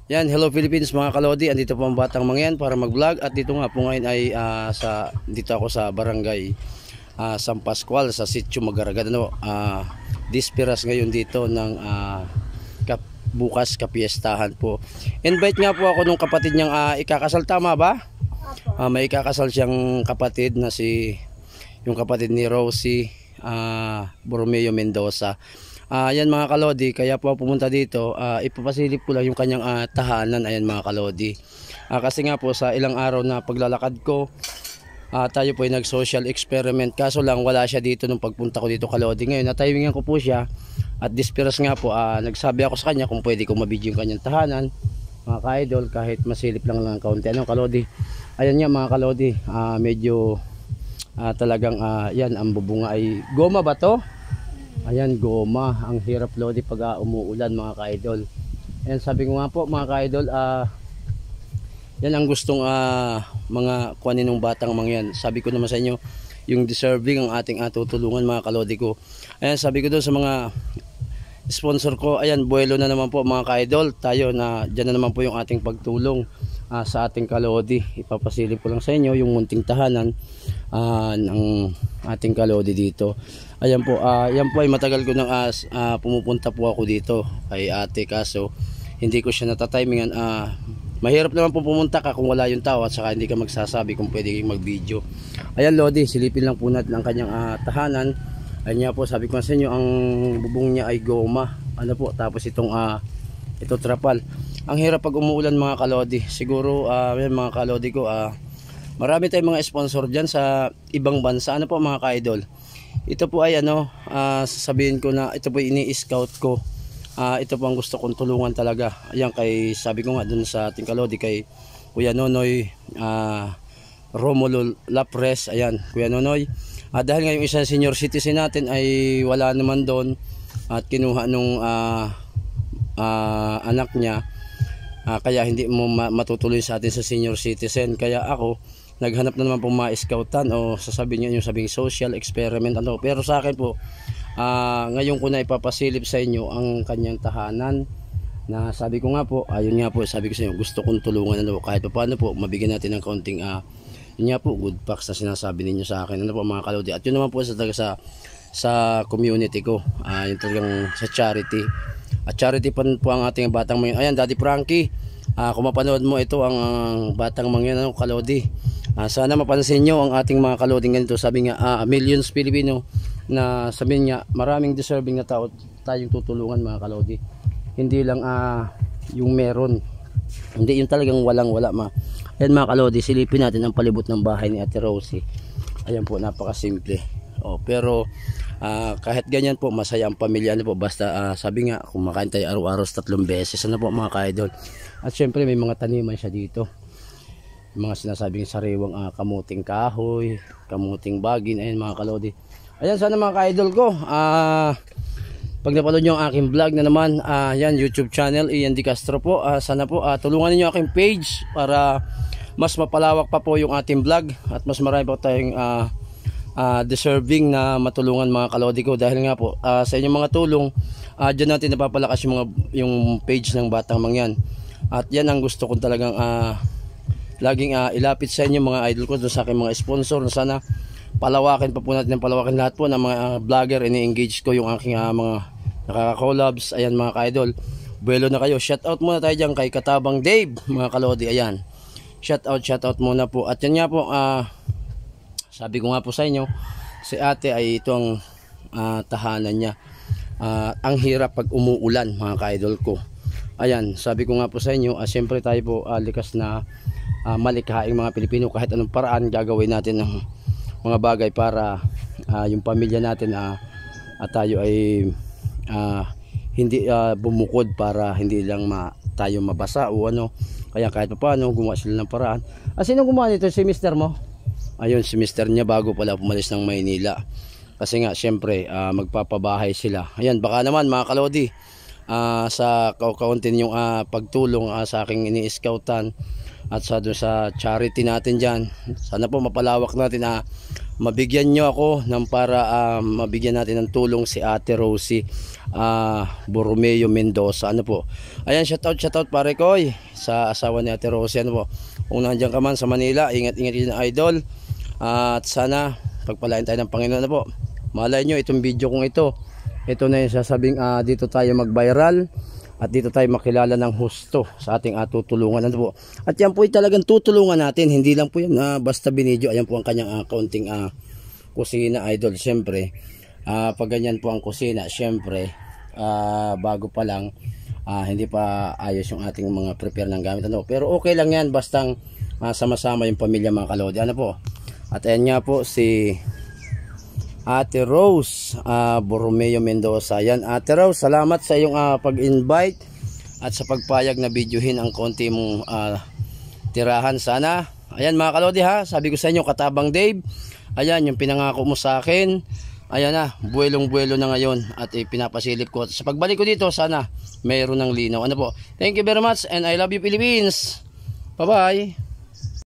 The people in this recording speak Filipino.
Yan, hello Philippines mga kalodi. Andito po ang Batang Mangyan para mag-vlog at dito nga po ngayon ay dito ako sa barangay San Pascual sa Sitio Magaragad. Disperas ngayon dito ng bukas kapiestahan po. Invite nga po ako nung kapatid niyang ikakasal, tama ba? May ikakasal siyang kapatid na yung kapatid ni Rosie Borromeo Mendoza. Ayan mga kalodi, kaya po pumunta dito, ipapasilip ko lang yung kanyang tahanan. Ayan mga kalodi, kasi nga po sa ilang araw na paglalakad ko, tayo po ay nag social experiment, kaso lang wala siya dito nung pagpunta ko dito kalodi. Ngayon natimingan ko po siya at disperas nga po, nagsabi ako sa kanya kung pwede kong mabidyo yung kanyang tahanan mga ka-idol, kahit masilip lang ng kaunti. Anong kalodi, ayan nga mga kalodi, medyo talagang yan, ang bubunga ay goma ba to? Ayan, goma. Ang hirap lodi pag umuulan mga ka-idol. Ayan, sabi ko nga po mga ka-idol, yan ang gustong mga kuwanin ng Batang Mangyan. Sabi ko naman sa inyo, yung deserving ang ating tutulungan mga kalodi ko. Ayan, sabi ko doon sa mga sponsor ko, ayan, buwelo na naman po mga ka-idol. Tayo na, dyan na naman po yung ating pagtulong sa ating kalodi. Ipapasilip ko lang sa inyo yung munting tahanan ng ating kalodi dito. Ayan po, yan po ay matagal ko nang pumupunta po ako dito kay ate, kaso hindi ko siya natatimingan. Mahirap naman po pumunta ka kung wala yung tao at saka hindi ka magsasabi kung pwede kang mag video. Ayan lodi, silipin lang po natin ang kanyang tahanan. Ayan nga po, sabi ko sa inyo, ang bubong niya ay goma. Ano po, tapos itong ito trapal. Ang hirap pag umuulan mga kalodi. Siguro yan mga kalodi ko, marami tayong mga sponsor dyan sa ibang bansa. Ano po mga ka-idol, ito po ay sasabihin ko na ito po ini-scout ko. Ito po ang gusto kong tulungan talaga. Ayan, kay sabi ko nga dun sa ating kalodi kay Kuya Nonoy Romulo Lapres. Ayan, Kuya Nonoy, dahil nga yung isang senior citizen natin ay wala naman doon at kinuha nung anak niya, kaya hindi mo matutuloy sa atin sa senior citizen. Kaya ako naghanap na naman po ma-scoutan o sasabihin nyo yung sabing social experiment. Pero sa akin po, ngayon ko na ipapasilip sa inyo ang kanyang tahanan, na sabi ko nga po, ayun nga po, sabi ko sa inyo, gusto kong tulungan kahit pa paano po mabigyan natin ng kaunting yun nga po, good facts na sinasabi ninyo sa akin po mga kalodi. At yun naman po sa community ko, yung talagang sa charity. At charity pa po ang ating Batang Mangyan. Ayan, Daddy Frankie, kung mapanood mo ito ang Batang Mangyan kalodi, sana mapansin nyo ang ating mga kaloding ganito. Sabi nga, millions Filipino, na sabi nga, maraming deserving na tao tayong tutulungan mga kalodi. Hindi lang yung meron, hindi yung talagang walang wala Ayan mga kalodi, silipin natin ang palibot ng bahay ni Ate Rosie. Ayan po, napakasimple. Pero kahit ganyan po, masaya ang pamilya po. Basta sabi nga, kumakain tayo araw-araw 3 beses. Ano po mga ka-idol. At syempre may mga taniman siya dito, mga sinasabing sariwang kamuting kahoy, kamuting bagin. Ayan mga kalodi. Ayan, sana mga ka-idol ko, pag napanood nyo ang aking vlog na naman, yan, YouTube channel Ian De Castro po, sana po tulungan niyo aking page para mas mapalawak pa po yung ating vlog at mas marami pa tayong deserving na matulungan mga kalodi ko. Dahil nga po sa inyong mga tulong, dyan natin napapalakas yung page ng Batang Mangyan. At yan ang gusto kong talagang laging ilapit sa inyo mga idol ko, doon sa aking mga sponsor, na sana palawakin pa po natin, palawakin lahat po ng mga vlogger. Ini-engage ko yung aking mga nakaka-collabs. Ayan mga ka-idol, buwelo na kayo. Shout out muna tayo dyan kay Katabang Dave mga kalodi. Ayan, shout out muna po. At yan nga po, sabi ko nga po sa inyo, si ate ay ito ang tahanan niya. Ang hirap pag umuulan mga ka-idol ko. Ayan, sabi ko nga po sa inyo, siyempre tayo po likas na malikhaing mga Pilipino. Kahit anong paraan gagawin natin ng mga bagay para yung pamilya natin at tayo ay hindi bumukod, para hindi lang tayo mabasa o ano. Kaya kahit pa paano gumawa sila ng paraan. Sino gumawa nito? Si mister mo? Ayun, si mister niya bago pala pumalis ng Maynila. Kasi nga syempre magpapabahay sila. Ayan, baka naman mga kalodi, sa kaunti ninyong pagtulong sa aking ini-scoutan, at sa doon sa charity natin diyan. Sana po mapalawak natin na mabigyan nyo ako ng para mabigyan natin ng tulong si Ate Rosie Borromeo Mendoza. Ano po? Ayan, shout out pare koy sa asawa ni Ate Rosie. Ano po? Kung nandiyan ka man sa Manila, ingat-ingat din idol. At sana pagpalain tayo ng Panginoon. Ano po? Malay nyo itong video kong ito na yung sasabing dito tayo mag-viral at dito tayo makilala ng husto sa ating tutulungan. Ano po? At yan po ay talagang tutulungan natin, hindi lang po yan basta binidyo. Ayan po ang kanyang kaunting kusina idol. Siyempre pag ganyan po ang kusina, siyempre bago pa lang, hindi pa ayos yung ating mga prepare ng gamit. Ano? Pero okay lang yan bastang sama-sama yung pamilya mga kalodi. Ano po? At ayan nga po si Ate Rose Borromeo Mendoza. Yan, Ate Rose, salamat sa iyong pag-invite at sa pagpayag na videohin ang konti mong tirahan. Sana, ayan mga kalodi ha, sabi ko sa inyo, Katabang Dave, ayan yung pinangako mo sa akin, ayan na, buwelong-buwelo na ngayon at pinapasilip ko. Sa pagbalik ko dito, sana mayroon ng linaw. Ano po? Thank you very much and I love you Philippines. Bye bye.